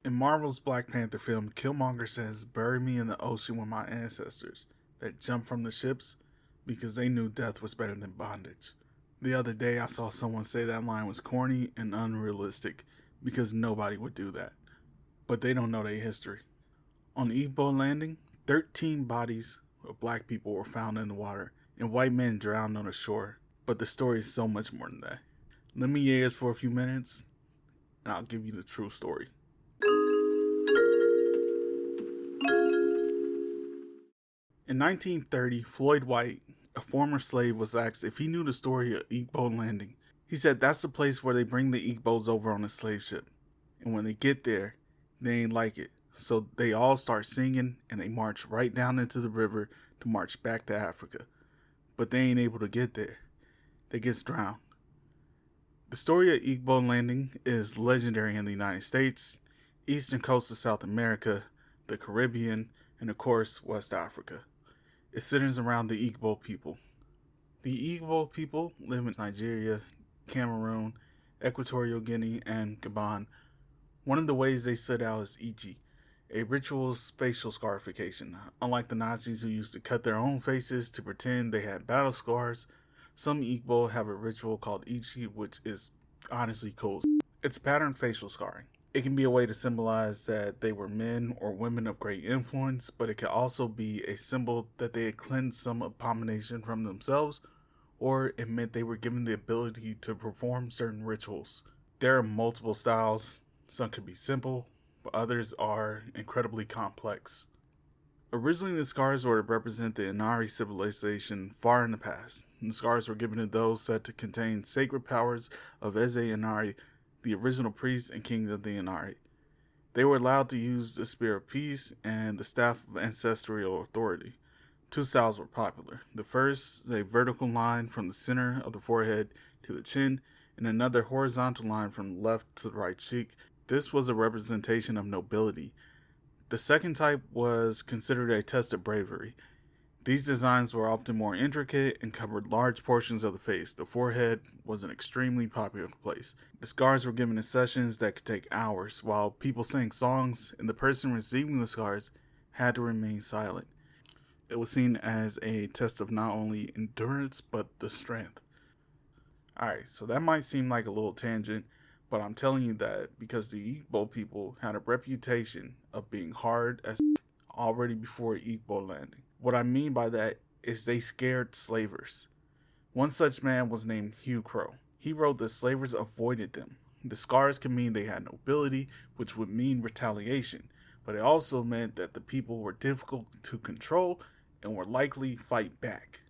In Marvel's Black Panther film, Killmonger says, "Bury me in the ocean with my ancestors that jumped from the ships because they knew death was better than bondage." The other day, I saw someone say that line was corny and unrealistic because nobody would do that. But they don't know their history. On Ibo Landing, 13 bodies of black people were found in the water and white men drowned on the shore. But the story is so much more than that. Let me hear this for a few minutes and I'll give you the true story. In 1930, Floyd White, a former slave, was asked if he knew the story of Igbo Landing. He said that's the place where they bring the Igbos over on a slave ship. And when they get there, they ain't like it. So they all start singing and they march right down into the river to march back to Africa. But they ain't able to get there. They get drowned. The story of Igbo Landing is legendary in the United States, eastern coast of South America, the Caribbean, and of course, West Africa. It centers around the Igbo people. The Igbo people live in Nigeria, Cameroon, Equatorial Guinea, and Gabon. One of the ways they stood out is Ichi, a ritual facial scarification. Unlike the Nazis who used to cut their own faces to pretend they had battle scars, some Igbo have a ritual called Ichi, which is honestly cool. It's pattern facial scarring. It can be a way to symbolize that they were men or women of great influence, but it can also be a symbol that they had cleansed some abomination from themselves, or it meant they were given the ability to perform certain rituals. There are multiple styles. Some could be simple, but others are incredibly complex. Originally, the scars were to represent the Inari civilization far in the past. The scars were given to those said to contain sacred powers of Eze Inari, the original priest and king of the Inari. They were allowed to use the Spear of Peace and the Staff of Ancestral Authority. Two styles were popular. The first is a vertical line from the center of the forehead to the chin, and another horizontal line from the left to the right cheek. This was a representation of nobility. The second type was considered a test of bravery. These designs were often more intricate and covered large portions of the face. The forehead was an extremely popular place. The scars were given in sessions that could take hours, while people sang songs, and the person receiving the scars had to remain silent. It was seen as a test of not only endurance, but the strength. Alright, so that might seem like a little tangent, but I'm telling you that because the Igbo people had a reputation of being hard as already before Igbo Landing. What I mean by that is they scared slavers. One such man was named Hugh Crow. He wrote that slavers avoided them. The scars could mean they had nobility, which would mean retaliation, but it also meant that the people were difficult to control and were likely to fight back.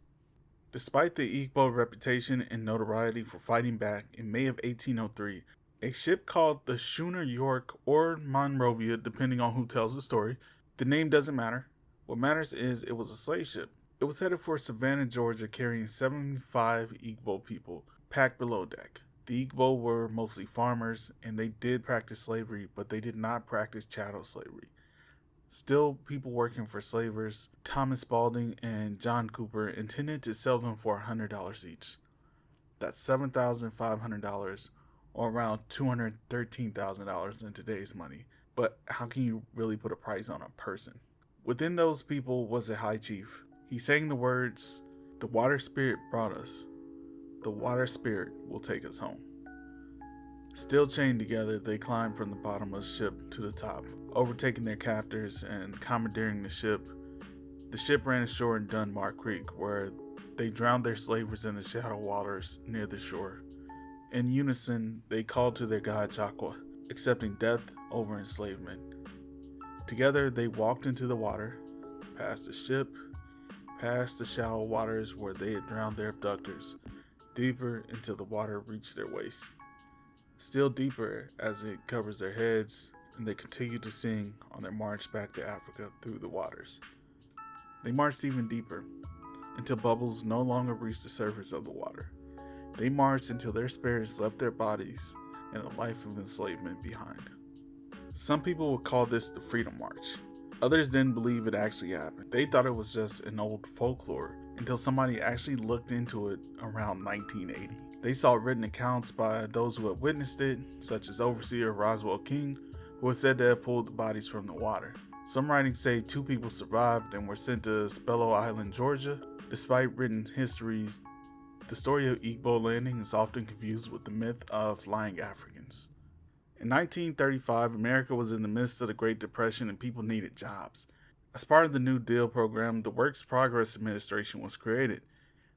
Despite the Igbo reputation and notoriety for fighting back, in May of 1803, a ship called the Schooner York or Monrovia, depending on who tells the story, the name doesn't matter. What matters is it was a slave ship. It was headed for Savannah, Georgia, carrying 75 Igbo people, packed below deck. The Igbo were mostly farmers, and they did practice slavery, but they did not practice chattel slavery. Still, people working for slavers, Thomas Spalding and John Couper, intended to sell them for $100 each. That's $7,500, or around $213,000 in today's money. But how can you really put a price on a person? Within those people was a high chief. He sang the words, "The water spirit brought us. The water spirit will take us home." Still chained together, they climbed from the bottom of the ship to the top, overtaking their captors and commandeering the ship. The ship ran ashore in Dunbar Creek, where they drowned their slavers in the shallow waters near the shore. In unison, they called to their god Chakwa, accepting death over enslavement. Together, they walked into the water, past the ship, past the shallow waters where they had drowned their abductors, deeper until the water reached their waist. Still deeper as it covers their heads, and they continued to sing on their march back to Africa through the waters. They marched even deeper, until bubbles no longer reached the surface of the water. They marched until their spirits left their bodies and a life of enslavement behind. Some people would call this the Freedom March. Others didn't believe it actually happened. They thought it was just an old folklore until somebody actually looked into it around 1980. They saw written accounts by those who had witnessed it, such as Overseer Roswell King, who was said to have pulled the bodies from the water. Some writings say 2 people survived and were sent to Spalding Island, Georgia. Despite written histories, the story of Ebo Landing is often confused with the myth of flying Africans. In 1935, America was in the midst of the Great Depression and people needed jobs. As part of the New Deal program, the Works Progress Administration was created.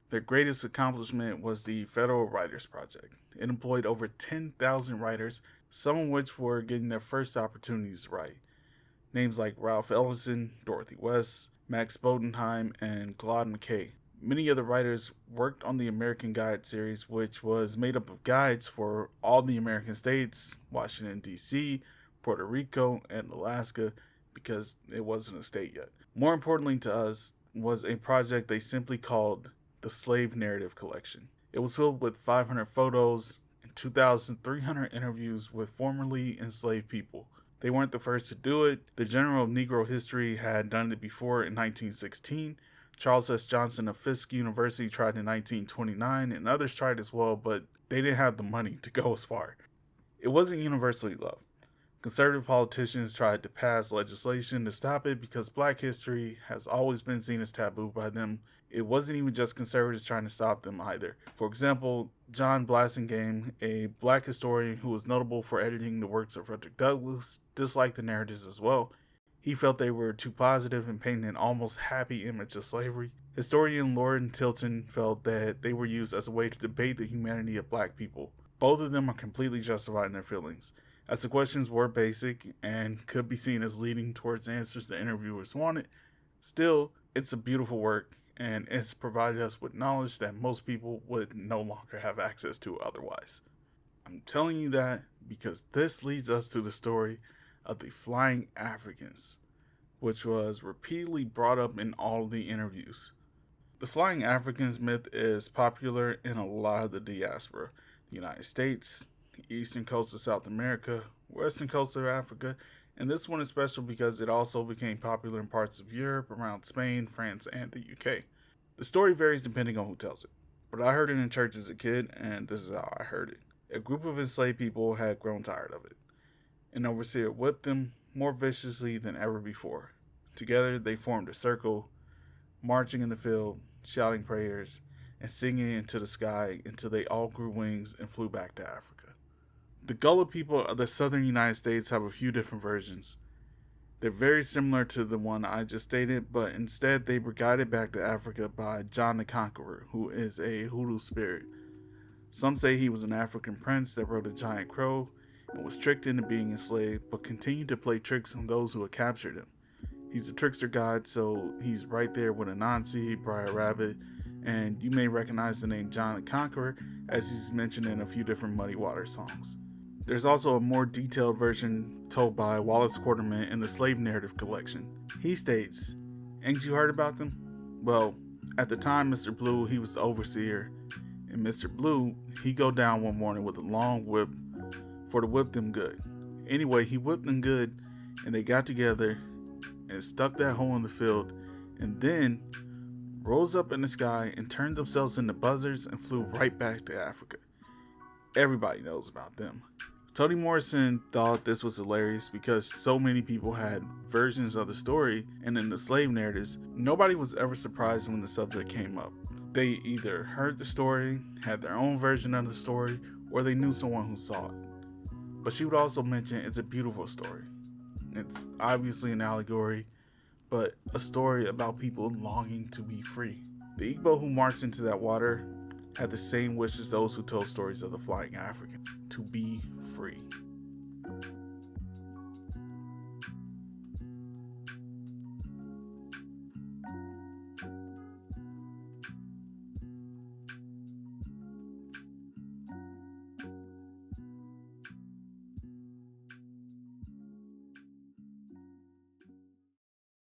Their greatest accomplishment was the Federal Writers Project. It employed over 10,000 writers, some of which were getting their first opportunities to write. Names like Ralph Ellison, Dorothy West, Max Bodenheim, and Claude McKay. Many of the writers worked on the American Guide series, which was made up of guides for all the American states, Washington, D.C., Puerto Rico, and Alaska, because it wasn't a state yet. More importantly to us was a project they simply called the Slave Narrative Collection. It was filled with 500 photos and 2,300 interviews with formerly enslaved people. They weren't the first to do it. The Journal of Negro History had done it before in 1916. Charles S. Johnson of Fisk University tried in 1929, and others tried as well, but they didn't have the money to go as far. It wasn't universally loved. Conservative politicians tried to pass legislation to stop it because Black history has always been seen as taboo by them. It wasn't even just conservatives trying to stop them either. For example, John Blassingame, a Black historian who was notable for editing the works of Frederick Douglass, disliked the narratives as well. He felt they were too positive and painted an almost happy image of slavery. Historian Lauren Tilton felt that they were used as a way to debate the humanity of Black people. Both of them are completely justified in their feelings, as the questions were basic and could be seen as leading towards answers the interviewers wanted. Still, it's a beautiful work, and it's provided us with knowledge that most people would no longer have access to otherwise. I'm telling you that because this leads us to the story of the Flying Africans, which was repeatedly brought up in all of the interviews. The Flying Africans myth is popular in a lot of the diaspora: the United States, the eastern coast of South America, western coast of Africa, and this one is special because it also became popular in parts of Europe, around Spain, France, and the UK. The story varies depending on who tells it, but I heard it in church as a kid, and this is how I heard it. A group of enslaved people had grown tired of it. An overseer whipped them more viciously than ever before. Together they formed a circle, marching in the field, shouting prayers, and singing into the sky until they all grew wings and flew back to Africa. The Gullah people of the southern United States have a few different versions. They're very similar to the one I just stated, but instead they were guided back to Africa by John the Conqueror, who is a hoodoo spirit. Some say he was an African prince that rode a giant crow and was tricked into being enslaved, but continued to play tricks on those who had captured him. He's a trickster god, so he's right there with Anansi, Briar Rabbit, and you may recognize the name John the Conqueror as he's mentioned in a few different Muddy Water songs. There's also a more detailed version told by Wallace Quarterman in the Slave Narrative Collection. He states, "Ain't you heard about them? Well, at the time Mr. Blue, he was the overseer, and Mr. Blue, he go down one morning with a long whip for to whip them good. Anyway, he whipped them good, and they got together and stuck that hole in the field, and then rose up in the sky and turned themselves into buzzards and flew right back to Africa." Everybody knows about them. Toni Morrison thought this was hilarious because so many people had versions of the story, and in the slave narratives, nobody was ever surprised when the subject came up. They either heard the story, had their own version of the story, or they knew someone who saw it. But she would also mention it's a beautiful story. It's obviously an allegory, but a story about people longing to be free. The Igbo who marched into that water had the same wish as those who told stories of the Flying African: to be free.